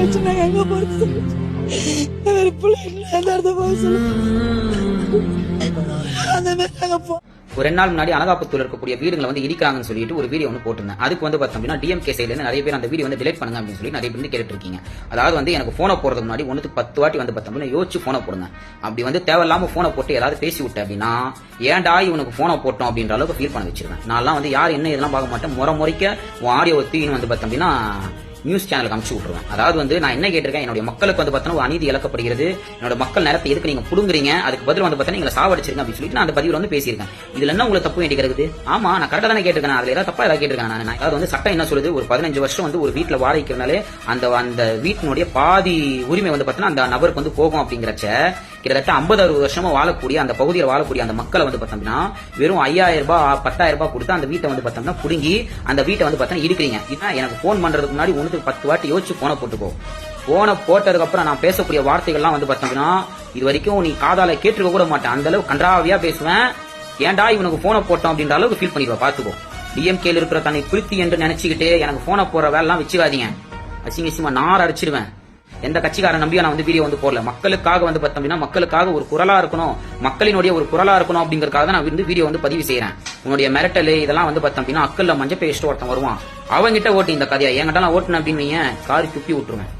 வச்சு நாங்க எங்க போறது? அந்த மாதிரி நாங்க போ ஒரு 2 நாள் முன்னாடி அனகாபுத்தூர்ல இருக்கக்கூடிய வீடுகளை வந்து இடிக்கிறாங்கன்னு சொல்லிட்டு ஒரு வீடியோ ஒன்று போட்டிருந்தேன். அதுக்கு வந்து பார்த்தோம்னா டிஎம்கே சைடுல இருந்து நிறைய பேர் அந்த வீடியோ வந்து டிலீட் பண்ணுங்க அப்படின்னு சொல்லி நிறைய பேர் கேட்டுட்டு இருக்கீங்க. அதாவது வந்து எனக்கு போனை போறதுக்கு முன்னாடி 1க்கு 10 வாட்டி வந்து பார்த்தோம்னா யோசிச்சு போனை போடுங்க. அப்படி வந்து தேவையில்லாம போனை போட்டு ஏதாவது பேசி விட்ட அப்படின்னா ஏன்டா இவனுக்கு போனை போட்டோம் அப்படின்ற அளவுக்கு ஃபீல் பண்ண வச்சிருவேன். நான்லாம் வந்து யார் என்ன இதெல்லாம் பார்க்க மாட்டேன். முறைக்க ஆடியோ தூக்கின்னு வந்து பார்த்தோம் அப்படின்னா நியூஸ் சேனலுக்கு அனுப்பிச்சு விட்டுருவேன். அதாவது வந்து நான் என்ன கேட்டிருக்கேன், என்னுடைய மக்களுக்கு வந்து பார்த்தீங்கன்னா ஒரு அநீதி இழக்கப்படுகிறது, என்னோட மக்கள் நேரத்தை எதுக்கு நீங்க புடுங்குறீங்க, அதுக்கு பதில் வந்து பார்த்தீங்கன்னா நீங்க சாவடிச்சிருங்க அப்படின்னு சொல்லிட்டு நான் அந்த பதிவில் வந்து பேசியிருக்கேன். இதுல என்ன உங்களுக்கு தப்பு வேண்டி கிடக்குது? ஆமா, நான் கரெக்டா தானே கேட்டிருக்கேன். அதுல ஏதாவது தப்பா ஏதாவது கேட்டிருக்கேன் நான். அதாவது வந்து சட்டம் என்ன சொல்லுது, ஒரு 15 வருஷம் வந்து ஒரு வீட்டுல வாடகைக்கிறனாலே அந்த வீட்டினுடைய பாதி உரிமை வந்து பார்த்தீங்கன்னா அந்த நபருக்கு வந்து போகும் அப்படிங்கிறச்ச கிட்டத்தட்ட 50-60 வருஷமா வாழக்கூடிய அந்த பகுதியில் வாழக்கூடிய அந்த மக்களை வந்து பார்த்தோம்னா வெறும் 5000 ரூபாய் 10,000 ரூபாய் கொடுத்து அந்த வீட்டை வந்து பார்த்தோம்னா புடுங்கி அந்த வீட்டை வந்து பார்த்தா இருக்கிறீங்க. இதான் எனக்கு போன் பண்றதுக்கு முன்னாடி 1க்கு 10 வாட்டி யோசிச்சு போனை போட்டுக்கோ. போனை போட்டதுக்கு அப்புறம் நான் பேசக்கூடிய வார்த்தைகள்லாம் வந்து பார்த்தோம்னா இது வரைக்கும் நீ காதால கேட்டுக்க கூட மாட்டேன். அந்த அளவுக்கு கன்றாவியா பேசுவேன். ஏன்டா இவனுக்கு போனை போட்டோம் அப்படின்ற அளவுக்கு ஃபீல் பண்ணிடுவா. பாத்துக்கோ. டிஎம்கேல இருக்கிற தன்னை பிரித்தி என்று நினைச்சுக்கிட்டு எனக்கு போனை போற வேலைலாம் வச்சுக்காதீங்க. அசிங்கமா நார் அடிச்சிருவேன். எந்த கட்சிக்காரன் நம்பியா நான் வந்து வீடியோ வந்து போடல. மக்களுக்காக வந்து பார்த்தோம்னா மக்களுக்காக ஒரு குரலா இருக்கணும், மக்களினுடைய ஒரு குரலா இருக்கணும் அப்படிங்கறதுக்காக தான் நான் வந்து வீடியோ வந்து பதிவு செய்யறேன். உன்னுடைய மிரட்டல் இதெல்லாம் வந்து பார்த்தோம் அப்படின்னா அக்கல்ல மஞ்சள் பேஸ்ட் ஒருத்தன் வருவான், அவங்கிட்ட ஓட்டு இந்த கதையா என்கிட்ட நான் ஓட்டுனேன் அப்படின்னு காரி துப்பி விட்டுருவேன்.